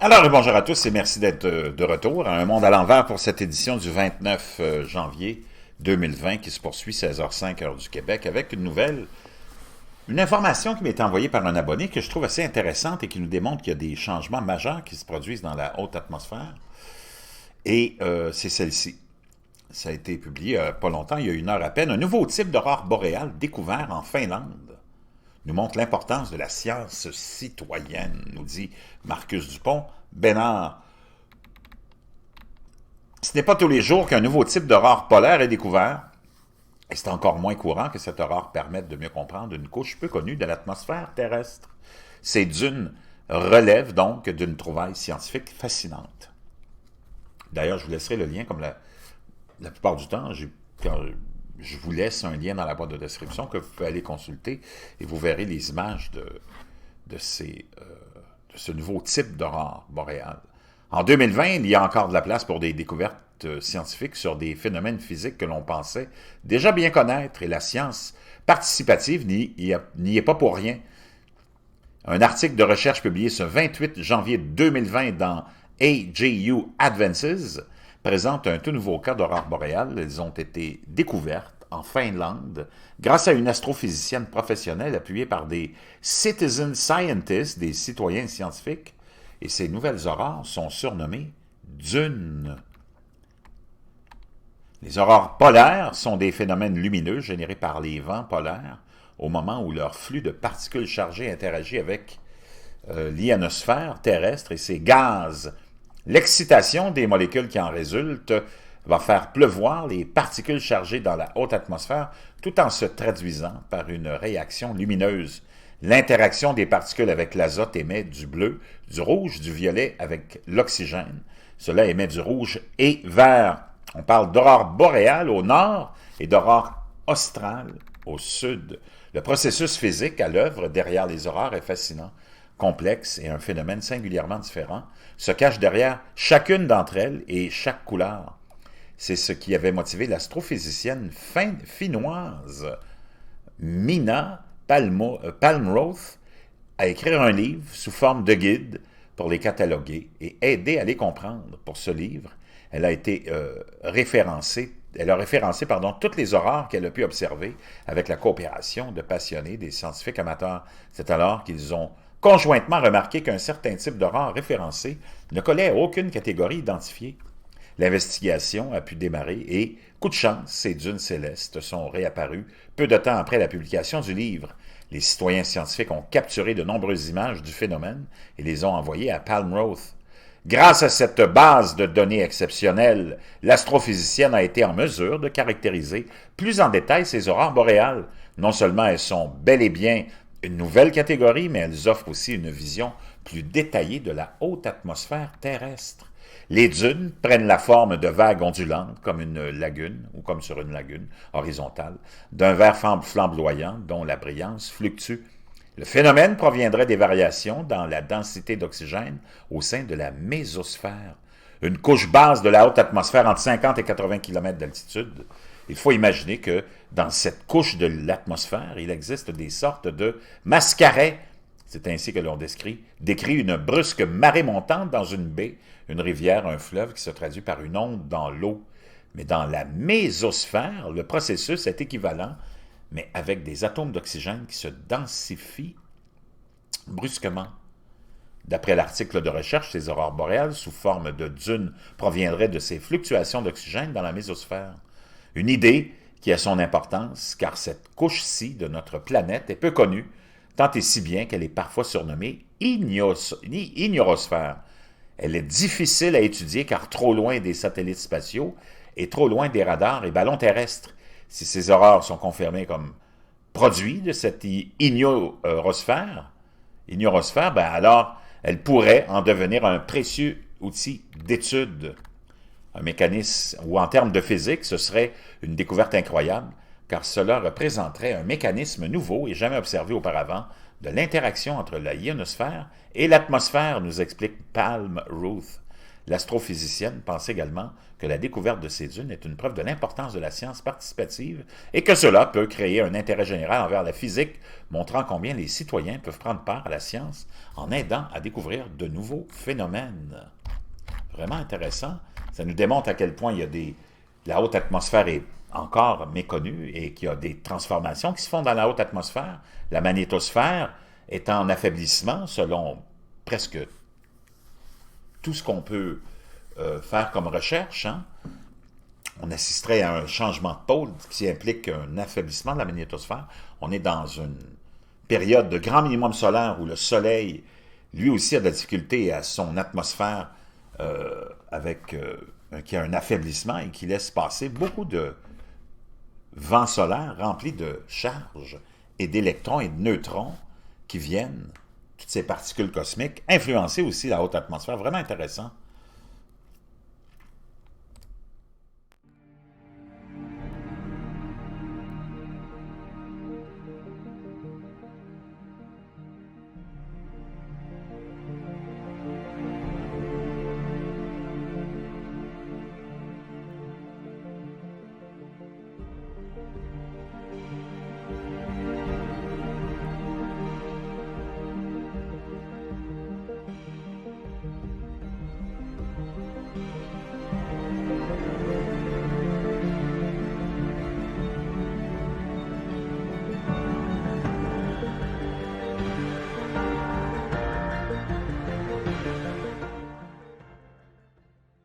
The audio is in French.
Alors, bonjour à tous et merci d'être de retour à Un monde à l'envers pour cette édition du 29 janvier 2020 qui se poursuit 16h05 heure du Québec avec une information qui m'est envoyée par un abonné que je trouve assez intéressante et qui nous démontre qu'il y a des changements majeurs qui se produisent dans la haute atmosphère. Et c'est celle-ci. Ça a été publié pas longtemps, il y a une heure à peine. Un nouveau type d'aurore boréale découvert en Finlande nous montre l'importance de la science citoyenne, nous dit Marcus Dupont. Bénard, ce n'est pas tous les jours qu'un nouveau type d'aurore polaire est découvert, et c'est encore moins courant que cette aurore permette de mieux comprendre une couche peu connue de l'atmosphère terrestre. Ces dunes relèvent donc d'une trouvaille scientifique fascinante. D'ailleurs, je vous laisserai le lien, comme la plupart du temps, je vous laisse un lien dans la boîte de description que vous pouvez aller consulter et vous verrez les images de ce nouveau type d'aurore boréale. En 2020, il y a encore de la place pour des découvertes scientifiques sur des phénomènes physiques que l'on pensait déjà bien connaître, et la science participative n'y est pas pour rien. Un article de recherche publié ce 28 janvier 2020 dans AJU Advances présente un tout nouveau cas d'aurore boréale. Elles ont été découvertes en Finlande grâce à une astrophysicienne professionnelle appuyée par des citizen scientists, des citoyens scientifiques, et ces nouvelles aurores sont surnommées dunes. Les aurores polaires sont des phénomènes lumineux générés par les vents polaires au moment où leur flux de particules chargées interagit avec l'ionosphère terrestre et ses gaz. L'excitation des molécules qui en résultent va faire pleuvoir les particules chargées dans la haute atmosphère tout en se traduisant par une réaction lumineuse. L'interaction des particules avec l'azote émet du bleu, du rouge, du violet avec l'oxygène. Cela émet du rouge et vert. On parle d'aurore boréale au nord et d'aurore australe au sud. Le processus physique à l'œuvre derrière les aurores est fascinant, complexe et un phénomène singulièrement différent se cache derrière chacune d'entre elles et chaque couleur. C'est ce qui avait motivé l'astrophysicienne finnoise Minna Palmroth à écrire un livre sous forme de guide pour les cataloguer et aider à les comprendre. Pour ce livre, elle a référencé toutes les aurores qu'elle a pu observer avec la coopération de passionnés, des scientifiques amateurs. C'est alors qu'ils ont conjointement remarqué qu'un certain type d'aurore référencé ne collait à aucune catégorie identifiée. L'investigation a pu démarrer et, coup de chance, ces dunes célestes sont réapparues peu de temps après la publication du livre. Les citoyens scientifiques ont capturé de nombreuses images du phénomène et les ont envoyées à Palmroth. Grâce à cette base de données exceptionnelle, l'astrophysicienne a été en mesure de caractériser plus en détail ces aurores boréales. Non seulement elles sont bel et bien une nouvelle catégorie, mais elles offrent aussi une vision plus détaillée de la haute atmosphère terrestre. Les dunes prennent la forme de vagues ondulantes, comme une lagune, ou comme sur une lagune horizontale, d'un vert flamboyant dont la brillance fluctue. Le phénomène proviendrait des variations dans la densité d'oxygène au sein de la mésosphère, une couche basse de la haute atmosphère entre 50 et 80 km d'altitude. Il faut imaginer que dans cette couche de l'atmosphère, il existe des sortes de mascarets. C'est ainsi que l'on décrit une brusque marée montante dans une baie, une rivière, un fleuve qui se traduit par une onde dans l'eau. Mais dans la mésosphère, le processus est équivalent, mais avec des atomes d'oxygène qui se densifient brusquement. D'après l'article de recherche, ces aurores boréales sous forme de dunes proviendraient de ces fluctuations d'oxygène dans la mésosphère. Une idée qui a son importance, car cette couche-ci de notre planète est peu connue, tant et si bien qu'elle est parfois surnommée ignorosphère. Elle est difficile à étudier car trop loin des satellites spatiaux et trop loin des radars et ballons terrestres. Si ces aurores sont confirmées comme produits de cette ignorosphère, alors elle pourrait en devenir un précieux outil d'étude. Un mécanisme, ou en termes de physique, ce serait une découverte incroyable, car cela représenterait un mécanisme nouveau et jamais observé auparavant de l'interaction entre la ionosphère et l'atmosphère, nous explique Palmroth. L'astrophysicienne pense également que la découverte de ces dunes est une preuve de l'importance de la science participative et que cela peut créer un intérêt général envers la physique, montrant combien les citoyens peuvent prendre part à la science en aidant à découvrir de nouveaux phénomènes. Vraiment intéressant. Ça nous démontre à quel point la haute atmosphère est encore méconnue et qu'il y a des transformations qui se font dans la haute atmosphère. La magnétosphère est en affaiblissement selon presque tout ce qu'on peut faire comme recherche. Hein? On assisterait à un changement de pôle qui implique un affaiblissement de la magnétosphère. On est dans une période de grand minimum solaire où le Soleil, lui aussi, a de la difficulté à son atmosphère qui a un affaiblissement et qui laisse passer beaucoup de vent solaire rempli de charges et d'électrons et de neutrons qui viennent, toutes ces particules cosmiques, influencer aussi la haute atmosphère. Vraiment intéressant.